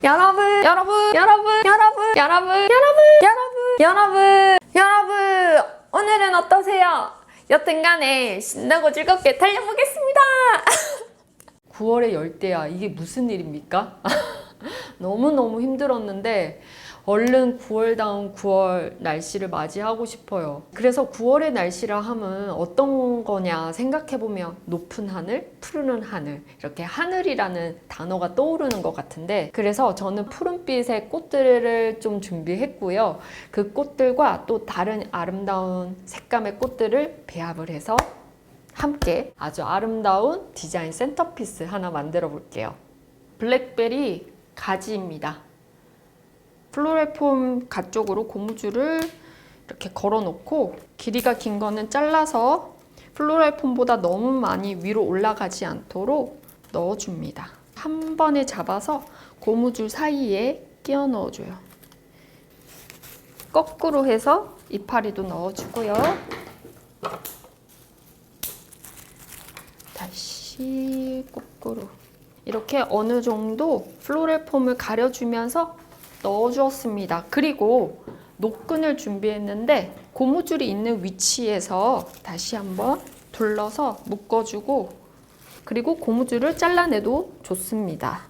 여러분, 여러분, 여러분, 여러분, 여러분, 여러분, 여러분, 여러분, 여러분, 오늘은 어떠세요? 여튼간에 신나고 즐겁게 달려보겠습니다. 9월의 열대야, 이게 무슨 일입니까? 너무너무 힘들었는데 얼른 9월다운 9월 날씨를 맞이하고 싶어요. 그래서 9월의 날씨라 하면 어떤 거냐 생각해보면 높은 하늘, 푸르른 하늘, 이렇게 하늘이라는 단어가 떠오르는 것 같은데, 그래서 저는 푸른빛의 꽃들을 좀 준비했고요. 그 꽃들과 또 다른 아름다운 색감의 꽃들을 배합을 해서 함께 아주 아름다운 디자인 센터피스 하나 만들어 볼게요. 블랙베리 가지입니다. 플로럴 폼 가쪽으로 고무줄을 이렇게 걸어 놓고, 길이가 긴 거는 잘라서 플로럴 폼보다 너무 많이 위로 올라가지 않도록 넣어줍니다. 한 번에 잡아서 고무줄 사이에 끼워 넣어줘요. 거꾸로 해서 이파리도 넣어주고요. 다시 거꾸로. 이렇게 어느 정도 플로럴 폼을 가려주면서 넣어주었습니다. 그리고 노끈을 준비했는데 고무줄이 있는 위치에서 다시 한번 둘러서 묶어주고, 그리고 고무줄을 잘라내도 좋습니다.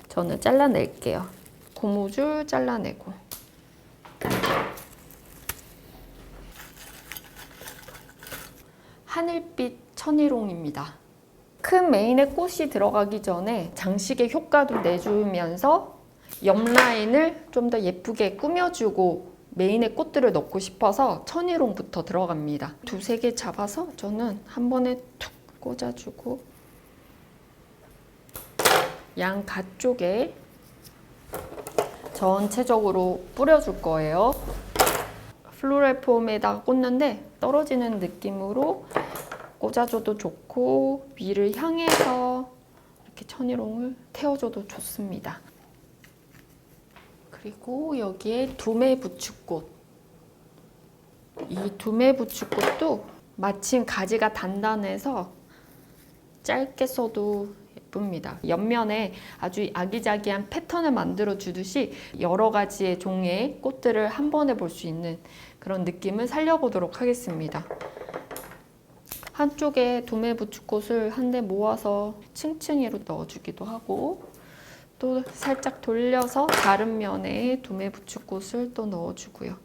저는 잘라낼게요. 고무줄 잘라내고. 하늘빛 천일홍입니다. 큰 메인에 꽃이 들어가기 전에 장식의 효과도 내주면서 옆 라인을 좀 더 예쁘게 꾸며주고 메인에 꽃들을 넣고 싶어서 천일홍부터 들어갑니다. 두세 개 잡아서 저는 한 번에 툭 꽂아주고, 양 가쪽에 전체적으로 뿌려줄 거예요. 플로럴 폼에다가 꽂는데 떨어지는 느낌으로 꽂아줘도 좋고, 위를 향해서 이렇게 천일홍을 태워줘도 좋습니다. 그리고 여기에 두메 부추꽃. 이 두메 부추꽃도 마침 가지가 단단해서 짧게 써도 예쁩니다. 옆면에 아주 아기자기한 패턴을 만들어 주듯이 여러 가지의 종의 꽃들을 한 번에 볼 수 있는 그런 느낌을 살려보도록 하겠습니다. 한쪽에 두메 부추꽃을 한데 모아서 층층이로 넣어주기도 하고, 또 살짝 돌려서 다른 면에 두메 부추꽃을 또 넣어주고요.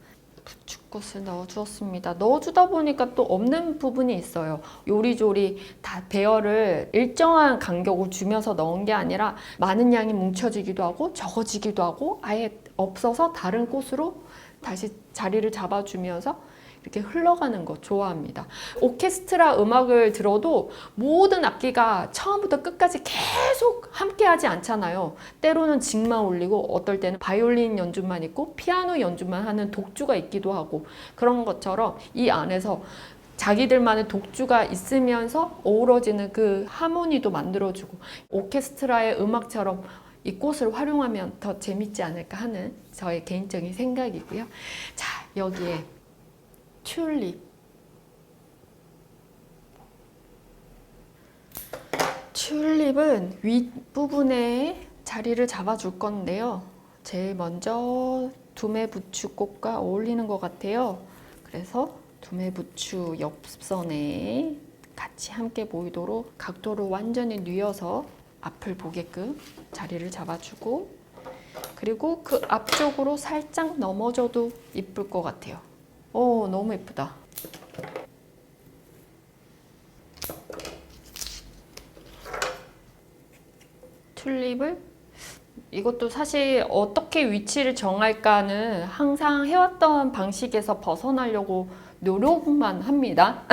부추꽃을 넣어주었습니다. 넣어주다 보니까 또 없는 부분이 있어요. 요리조리 다 배열을 일정한 간격을 주면서 넣은 게 아니라 많은 양이 뭉쳐지기도 하고 적어지기도 하고 아예 없어서 다른 꽃으로 다시 자리를 잡아주면서 이렇게 흘러가는 거 좋아합니다. 오케스트라 음악을 들어도 모든 악기가 처음부터 끝까지 계속 함께 하지 않잖아요. 때로는 직만 올리고 어떨 때는 바이올린 연주만 있고 피아노 연주만 하는 독주가 있기도 하고, 그런 것처럼 이 안에서 자기들만의 독주가 있으면서 어우러지는 그 하모니도 만들어주고, 오케스트라의 음악처럼 이 꽃을 활용하면 더 재밌지 않을까 하는 저의 개인적인 생각이고요. 자, 여기에 튤립. 튤립은 윗부분에 자리를 잡아줄 건데요. 제일 먼저 두메 부추꽃과 어울리는 것 같아요. 그래서 두메 부추 옆선에 같이 함께 보이도록 각도를 완전히 뉘어서 앞을 보게끔 자리를 잡아주고, 그리고 그 앞쪽으로 살짝 넘어져도 이쁠 것 같아요. 오, 너무 예쁘다. 튤립을, 이것도 사실 어떻게 위치를 정할까는 항상 해왔던 방식에서 벗어나려고 노력만 합니다.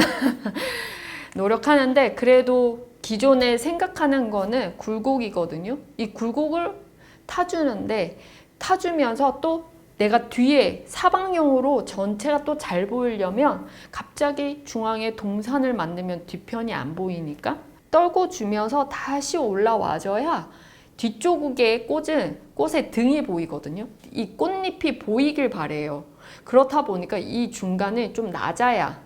노력하는데 그래도 기존에 생각하는 거는 굴곡이거든요. 이 굴곡을 타주는데, 타주면서 또 내가 뒤에 사방형으로 전체가 또 잘 보이려면 갑자기 중앙에 동산을 만들면 뒤편이 안 보이니까 떨고 주면서 다시 올라와줘야 뒤쪽에 꽂은 꽃의 등이 보이거든요. 이 꽃잎이 보이길 바래요. 그렇다 보니까 이 중간에 좀 낮아야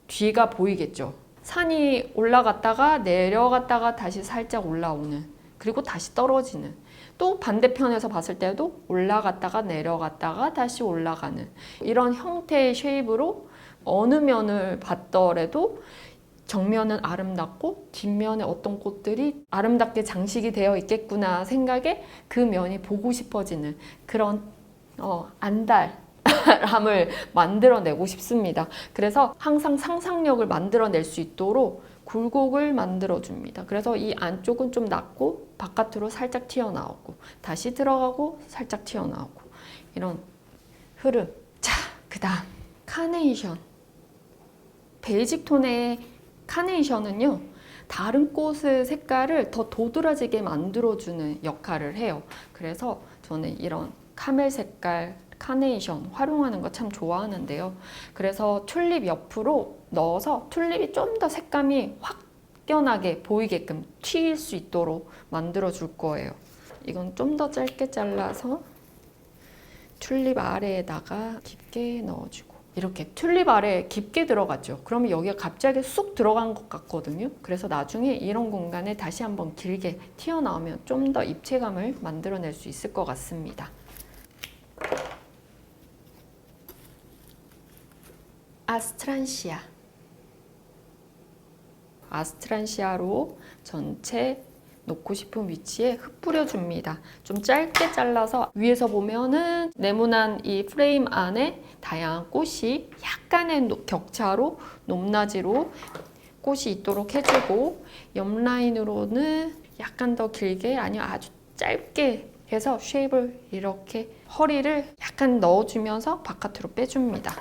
뒤가 보이겠죠. 산이 올라갔다가 내려갔다가 다시 살짝 올라오는, 그리고 다시 떨어지는, 또 반대편에서 봤을 때도 올라갔다가 내려갔다가 다시 올라가는 이런 형태의 쉐입으로 어느 면을 봤더라도 정면은 아름답고 뒷면에 어떤 꽃들이 아름답게 장식이 되어 있겠구나 생각에 그 면이 보고 싶어지는 그런 안달함을 만들어내고 싶습니다. 그래서 항상 상상력을 만들어낼 수 있도록 굴곡을 만들어줍니다. 그래서 이 안쪽은 좀 낮고 바깥으로 살짝 튀어나오고 다시 들어가고 살짝 튀어나오고 이런 흐름. 자, 그 다음 카네이션. 베이직 톤의 카네이션은요, 다른 꽃의 색깔을 더 도드라지게 만들어주는 역할을 해요. 그래서 저는 이런 카멜 색깔 카네이션 활용하는 거 참 좋아하는데요. 그래서 튤립 옆으로 넣어서 튤립이 좀 더 색감이 확연하게 보이게끔 튀일 수 있도록 만들어 줄 거예요. 이건 좀 더 짧게 잘라서 튤립 아래에다가 깊게 넣어주고, 이렇게 튤립 아래에 깊게 들어갔죠. 그러면 여기가 갑자기 쑥 들어간 것 같거든요. 그래서 나중에 이런 공간에 다시 한번 길게 튀어나오면 좀 더 입체감을 만들어낼 수 있을 것 같습니다. 아스트란시아. 아스트란시아로 전체 놓고 싶은 위치에 흩뿌려 줍니다. 좀 짧게 잘라서 위에서 보면은 네모난 이 프레임 안에 다양한 꽃이 약간의 격차로 높낮이로 꽃이 있도록 해주고, 옆 라인으로는 약간 더 길게 아니면 아주 짧게 해서 쉐입을 이렇게 허리를 약간 넣어주면서 바깥으로 빼줍니다.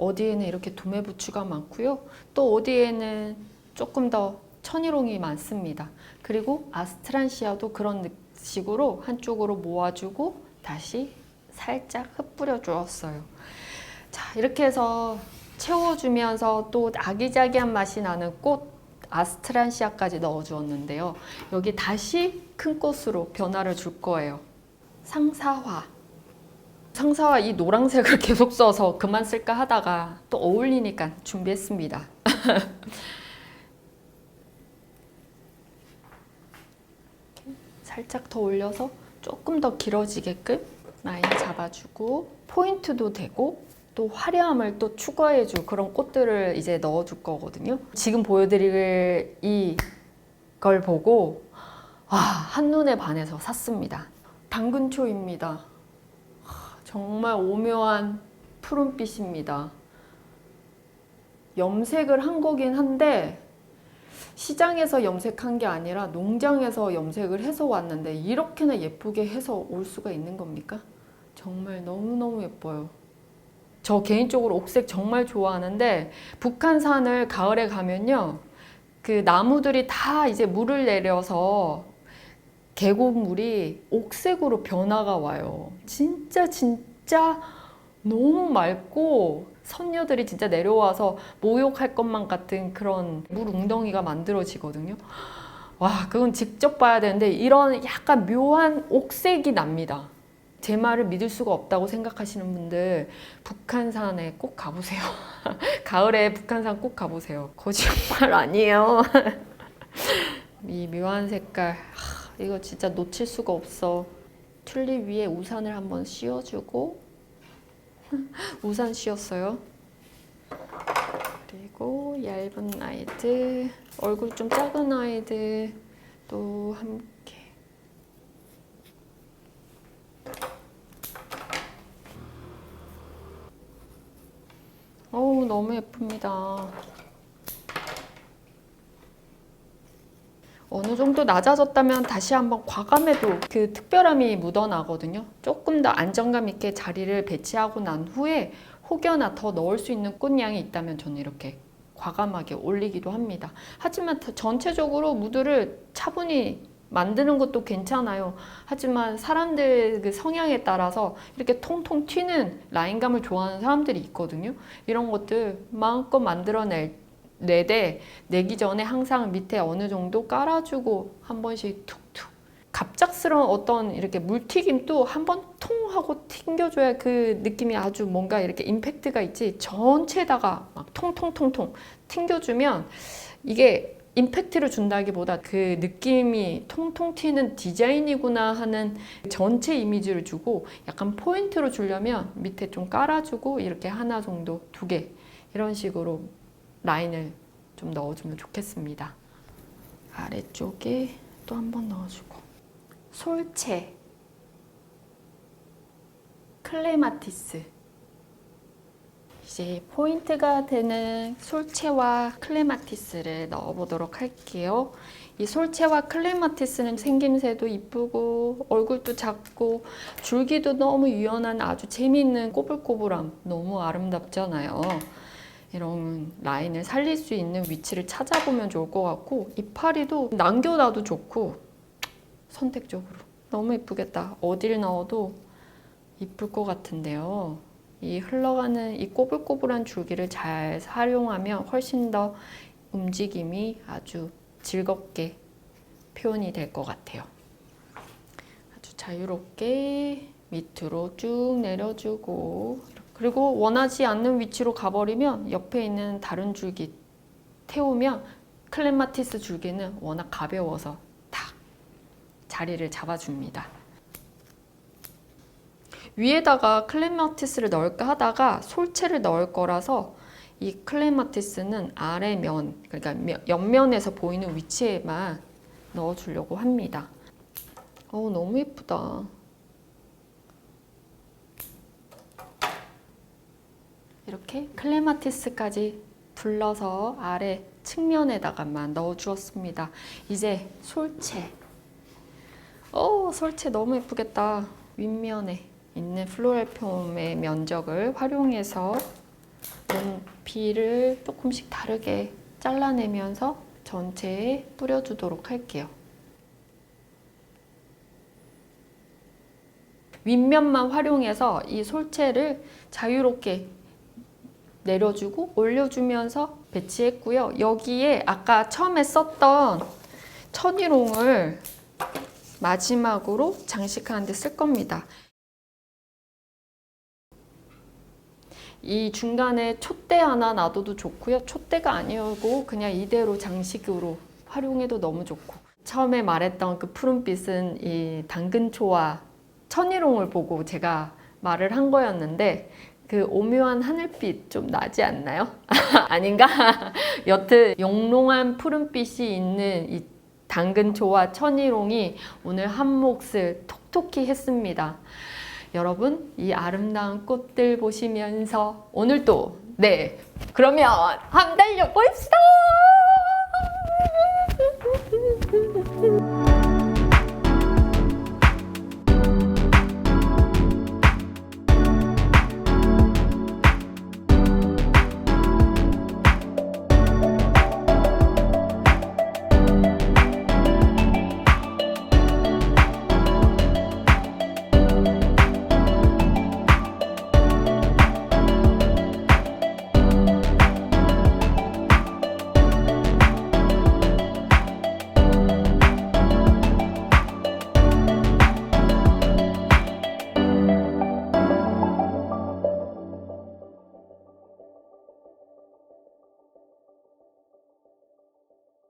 어디에는 이렇게 도매 부추가 많고요. 또 어디에는 조금 더 천일홍이 많습니다. 그리고 아스트란시아도 그런 식으로 한쪽으로 모아주고 다시 살짝 흩뿌려 주었어요. 자, 이렇게 해서 채워주면서 또 아기자기한 맛이 나는 꽃 아스트란시아까지 넣어주었는데요. 여기 다시 큰 꽃으로 변화를 줄 거예요. 상사화. 상사화 이 노란색을 계속 써서 그만 쓸까 하다가 또 어울리니까 준비했습니다. 살짝 더 올려서 조금 더 길어지게끔 라인 잡아주고, 포인트도 되고 또 화려함을 또 추가해줄 그런 꽃들을 이제 넣어줄 거거든요. 지금 보여드릴 이걸 보고 한눈에 반해서 샀습니다. 당근초입니다. 정말 오묘한 푸른빛입니다. 염색을 한 거긴 한데 시장에서 염색한 게 아니라 농장에서 염색을 해서 왔는데 이렇게나 예쁘게 해서 올 수가 있는 겁니까? 정말 너무너무 예뻐요. 저 개인적으로 옥색 정말 좋아하는데 북한산을 가을에 가면요, 그 나무들이 다 이제 물을 내려서 계곡물이 옥색으로 변화가 와요. 진짜 너무 맑고 선녀들이 진짜 내려와서 목욕할 것만 같은 그런 물 웅덩이가 만들어지거든요. 와, 그건 직접 봐야 되는데 이런 약간 묘한 옥색이 납니다. 제 말을 믿을 수가 없다고 생각하시는 분들 북한산에 꼭 가보세요. 가을에 북한산 꼭 가보세요. 거짓말 아니에요. 이 묘한 색깔, 이거 진짜 놓칠 수가 없어. 튤립 위에 우산을 한번 씌워주고, 우산 씌웠어요. 그리고 얇은 아이들, 얼굴 좀 작은 아이들 또 함께. 어우, 너무 예쁩니다. 어느 정도 낮아졌다면 다시 한번 과감해도 그 특별함이 묻어나거든요. 조금 더 안정감 있게 자리를 배치하고 난 후에 혹여나 더 넣을 수 있는 꽃량이 있다면 저는 이렇게 과감하게 올리기도 합니다. 하지만 전체적으로 무드를 차분히 만드는 것도 괜찮아요. 하지만 사람들 그 성향에 따라서 이렇게 통통 튀는 라인감을 좋아하는 사람들이 있거든요. 이런 것들 마음껏 내기 전에 항상 밑에 어느 정도 깔아주고 한 번씩 툭툭 갑작스러운 어떤 이렇게 물튀김도 한번 통 하고 튕겨줘야 그 느낌이 아주 뭔가 이렇게 임팩트가 있지, 전체에다가 막 통통통통 튕겨주면 이게 임팩트를 준다기보다 그 느낌이 통통 튀는 디자인이구나 하는 전체 이미지를 주고, 약간 포인트로 주려면 밑에 좀 깔아주고 이렇게 하나 정도, 두 개 이런 식으로 라인을 좀 넣어주면 좋겠습니다. 아래쪽에 또 한 번 넣어주고, 솔체, 클레마티스, 이제 포인트가 되는 솔체와 클레마티스를 넣어보도록 할게요. 이 솔체와 클레마티스는 생김새도 이쁘고 얼굴도 작고 줄기도 너무 유연한 아주 재미있는 꼬불꼬불함, 너무 아름답잖아요. 이런 라인을 살릴 수 있는 위치를 찾아보면 좋을 것 같고, 이파리도 남겨놔도 좋고 선택적으로 너무 이쁘겠다. 어딜 넣어도 이쁠 것 같은데요. 이 흘러가는 이 꼬불꼬불한 줄기를 잘 활용하면 훨씬 더 움직임이 아주 즐겁게 표현이 될 것 같아요. 아주 자유롭게 밑으로 쭉 내려주고, 그리고 원하지 않는 위치로 가버리면 옆에 있는 다른 줄기 태우면 클레마티스 줄기는 워낙 가벼워서 탁 자리를 잡아줍니다. 위에다가 클레마티스를 넣을까 하다가 솔체를 넣을 거라서 이 클레마티스는 아래면, 그러니까 옆면에서 보이는 위치에만 넣어주려고 합니다. 너무 예쁘다. 이렇게 클레마티스까지 둘러서 아래 측면에다가만 넣어주었습니다. 이제 솔체. 솔체 너무 예쁘겠다. 윗면에 있는 플로럴 폼의 면적을 활용해서 눈비를 조금씩 다르게 잘라내면서 전체에 뿌려주도록 할게요. 윗면만 활용해서 이 솔체를 자유롭게 내려주고 올려주면서 배치했고요. 여기에 아까 처음에 썼던 천일홍을 마지막으로 장식하는 데 쓸 겁니다. 이 중간에 촛대 하나 놔둬도 좋고요. 촛대가 아니고 그냥 이대로 장식으로 활용해도 너무 좋고, 처음에 말했던 그 푸른빛은 이 당근초와 천일홍을 보고 제가 말을 한 거였는데, 그 오묘한 하늘빛 좀 나지 않나요? 아닌가? 여튼 영롱한 푸른빛이 있는 이 당근초와 천일홍이 오늘 한 몫을 톡톡히 했습니다. 여러분, 이 아름다운 꽃들 보시면서 오늘도 그러면 한번 달려봅시다!